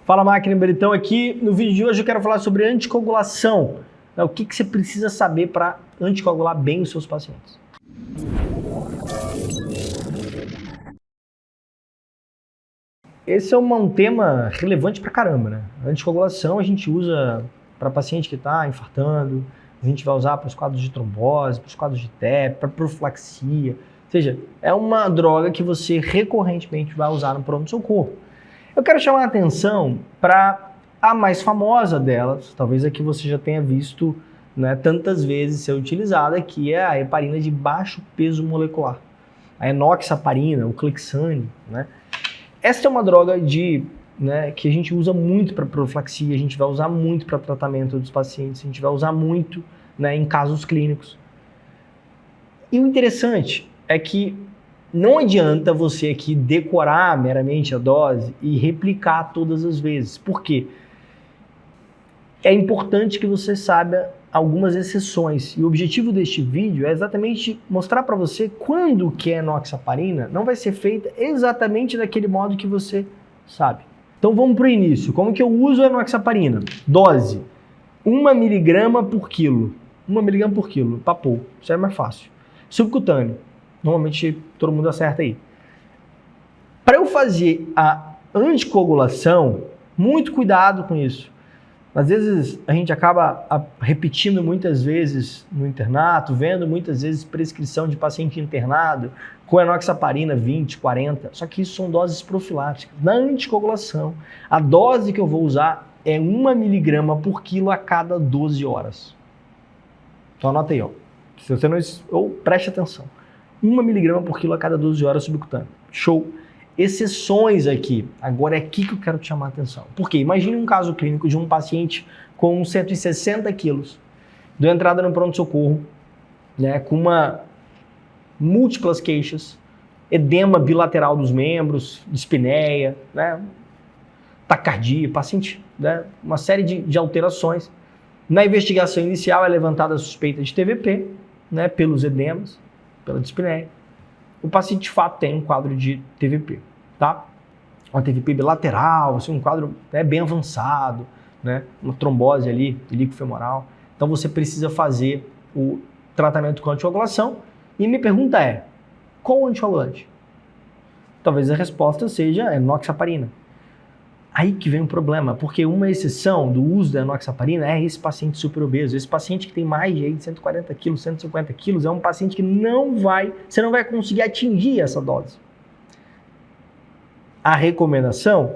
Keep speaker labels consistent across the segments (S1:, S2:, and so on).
S1: Fala, máquina Beritão aqui. No vídeo de hoje eu quero falar sobre anticoagulação. O que você precisa saber para anticoagular bem os seus pacientes. Esse é um tema relevante pra caramba, né? A anticoagulação a gente usa para paciente que está infartando, a gente vai usar para os quadros de trombose, para os quadros de TEP, para profilaxia. Ou seja, é uma droga que você recorrentemente vai usar no pronto-socorro. Eu quero chamar a atenção para a mais famosa delas, talvez a que você já tenha visto, né, tantas vezes ser utilizada, que é a heparina de baixo peso molecular. A enoxaparina, o Clexane, né? Essa é uma droga que a gente usa muito para profilaxia, a gente vai usar muito para tratamento dos pacientes, a gente vai usar muito, né, em casos clínicos. E o interessante é que não adianta você aqui decorar meramente a dose e replicar todas as vezes. Por quê? É importante que você saiba algumas exceções. E o objetivo deste vídeo é exatamente mostrar para você quando que a enoxaparina não vai ser feita exatamente daquele modo que você sabe. Então vamos para o início. Como que eu uso a enoxaparina? Dose: 1 mg por quilo. 1 mg por quilo, papou. Isso é mais fácil. Subcutâneo. Normalmente todo mundo acerta aí. Para eu fazer a anticoagulação, muito cuidado com isso. Às vezes a gente acaba repetindo muitas vezes no internato, vendo muitas vezes prescrição de paciente internado com enoxaparina 20, 40, só que isso são doses profiláticas. Na anticoagulação, a dose que eu vou usar é 1 mg por quilo a cada 12 horas. Então anota aí, ó. Se você não... Ou preste atenção. 1 mg por quilo a cada 12 horas subcutâneo. Show! Exceções aqui. Agora é aqui que eu quero te chamar a atenção. Porque imagine um caso clínico de um paciente com 160 quilos, deu entrada no pronto-socorro, né, com múltiplas queixas, edema bilateral dos membros, dispneia, né, taquicardia, paciente, né, uma série de alterações. Na investigação inicial é levantada a suspeita de TVP, né, pelos edemas, pela dispneia. O paciente de fato tem um quadro de TVP, tá? Uma TVP bilateral, assim, um quadro, né, bem avançado, né? Uma trombose ali, ilíaco-femoral. Então você precisa fazer o tratamento com anticoagulação. E minha pergunta é: qual anticoagulante? Talvez a resposta seja a enoxaparina. Aí que vem o problema, porque uma exceção do uso da enoxaparina é esse paciente superobeso. Esse paciente que tem mais de 140 quilos, 150 quilos, é um paciente que você não vai conseguir atingir essa dose. A recomendação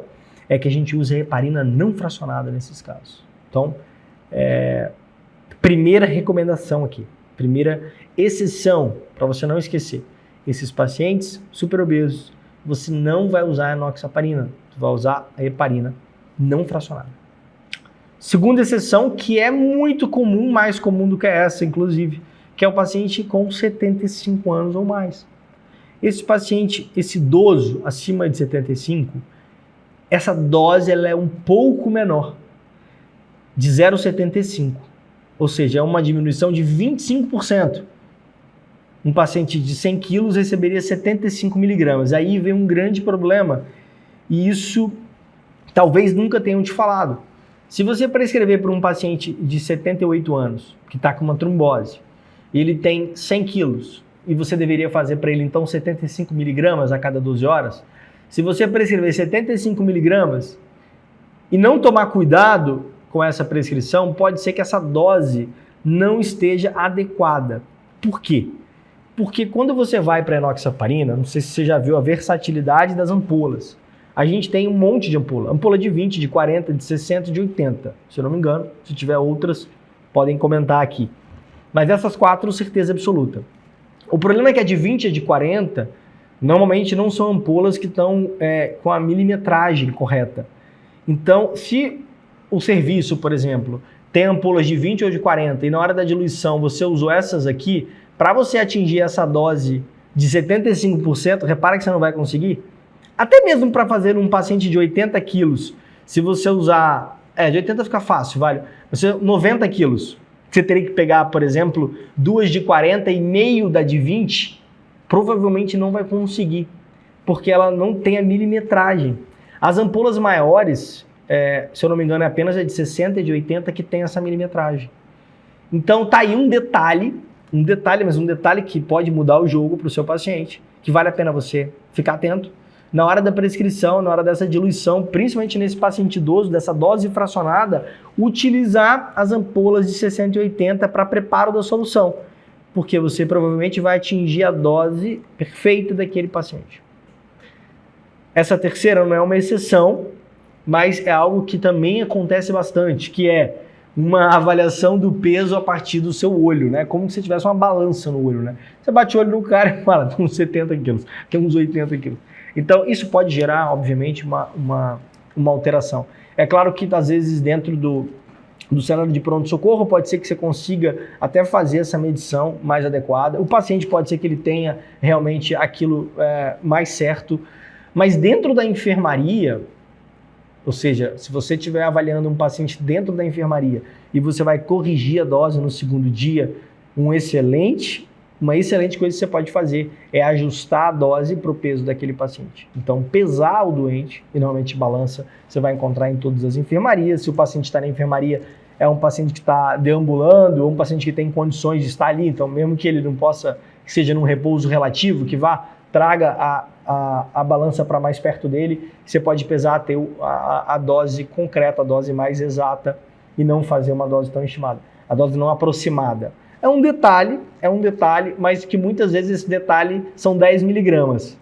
S1: é que a gente use a heparina não fracionada nesses casos. Então, primeira recomendação aqui, primeira exceção, para você não esquecer, esses pacientes superobesos, você não vai usar a enoxaparina, você vai usar a heparina não fracionada. Segunda exceção, que é muito comum, mais comum do que essa, inclusive, que é o paciente com 75 anos ou mais. Esse paciente, esse idoso acima de 75, essa dose ela é um pouco menor, de 0,75, ou seja, é uma diminuição de 25%. Um paciente de 100 quilos receberia 75 miligramas. Aí vem um grande problema, e isso talvez nunca tenham te falado. Se você prescrever para um paciente de 78 anos, que está com uma trombose, e ele tem 100 quilos, e você deveria fazer para ele então 75 miligramas a cada 12 horas, se você prescrever 75 miligramas e não tomar cuidado com essa prescrição, pode ser que essa dose não esteja adequada. Por quê? Porque quando você vai para a enoxaparina, não sei se você já viu a versatilidade das ampolas. A gente tem um monte de ampola. Ampola de 20, de 40, de 60, de 80. Se eu não me engano, se tiver outras, podem comentar aqui. Mas essas 4, certeza absoluta. O problema é que a de 20 e a de 40, normalmente não são ampolas que estão com a milimetragem correta. Então, se o serviço, por exemplo, tem ampolas de 20 ou de 40 e na hora da diluição você usou essas aqui, para você atingir essa dose de 75%, repara que você não vai conseguir. Até mesmo para fazer um paciente de 80 quilos, se você usar... de 80 fica fácil, vale. Você 90 quilos, você teria que pegar, por exemplo, 2 de 40 e meio da de 20, provavelmente não vai conseguir, porque ela não tem a milimetragem. As ampolas maiores, se eu não me engano, é apenas a de 60 e de 80 que tem essa milimetragem. Então tá aí um detalhe, mas um detalhe que pode mudar o jogo para o seu paciente, que vale a pena você ficar atento. Na hora da prescrição, na hora dessa diluição, principalmente nesse paciente idoso, dessa dose fracionada, utilizar as ampolas de 60 e 80 para preparo da solução, porque você provavelmente vai atingir a dose perfeita daquele paciente. Essa terceira não é uma exceção, mas é algo que também acontece bastante, que é uma avaliação do peso a partir do seu olho, né? Como se você tivesse uma balança no olho, né? Você bate o olho no cara e fala, tem uns 70 quilos, tem uns 80 quilos. Então, isso pode gerar, obviamente, uma alteração. É claro que, às vezes, dentro do cenário de pronto-socorro, pode ser que você consiga até fazer essa medição mais adequada. O paciente pode ser que ele tenha realmente aquilo mais certo. Mas dentro da enfermaria, ou seja, se você estiver avaliando um paciente dentro da enfermaria e você vai corrigir a dose no segundo dia, uma excelente coisa que você pode fazer é ajustar a dose para o peso daquele paciente. Então, pesar o doente, e normalmente balança, você vai encontrar em todas as enfermarias. Se o paciente está na enfermaria, é um paciente que está deambulando, ou um paciente que tem condições de estar ali, então mesmo que ele não possa, que seja num repouso relativo, que traga a balança para mais perto dele, você pode pesar, ter a dose concreta, a dose mais exata, e não fazer uma dose tão estimada, a dose não aproximada. É um detalhe, mas que muitas vezes esse detalhe são 10 miligramas.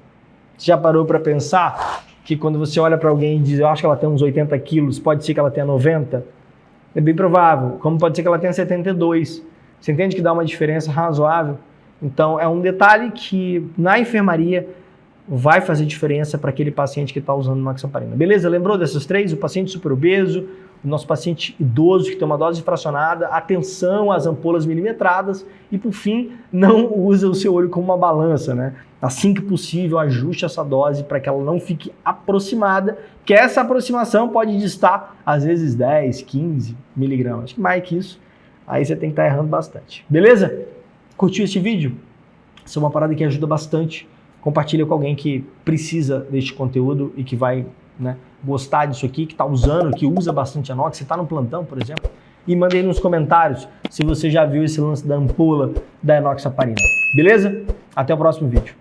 S1: Você já parou para pensar que quando você olha para alguém e diz, eu acho que ela tem uns 80 quilos, pode ser que ela tenha 90? É bem provável, como pode ser que ela tenha 72. Você entende que dá uma diferença razoável? Então, é um detalhe que na enfermaria vai fazer diferença para aquele paciente que está usando enoxaparina. Beleza? Lembrou dessas três? O paciente superobeso, o nosso paciente idoso que tem uma dose fracionada, atenção às ampolas milimetradas e, por fim, não usa o seu olho como uma balança, né? Assim que possível, ajuste essa dose para que ela não fique aproximada, que essa aproximação pode distar, às vezes, 10, 15 miligramas. Acho que mais que isso, aí você tem que estar errando bastante. Beleza? Curtiu esse vídeo? Isso é uma parada que ajuda bastante. Compartilha com alguém que precisa deste conteúdo e que vai, né, gostar disso aqui, que está usando, que usa bastante inox, você está no plantão, por exemplo, e manda aí nos comentários se você já viu esse lance da ampola da enoxaparina. Beleza? Até o próximo vídeo.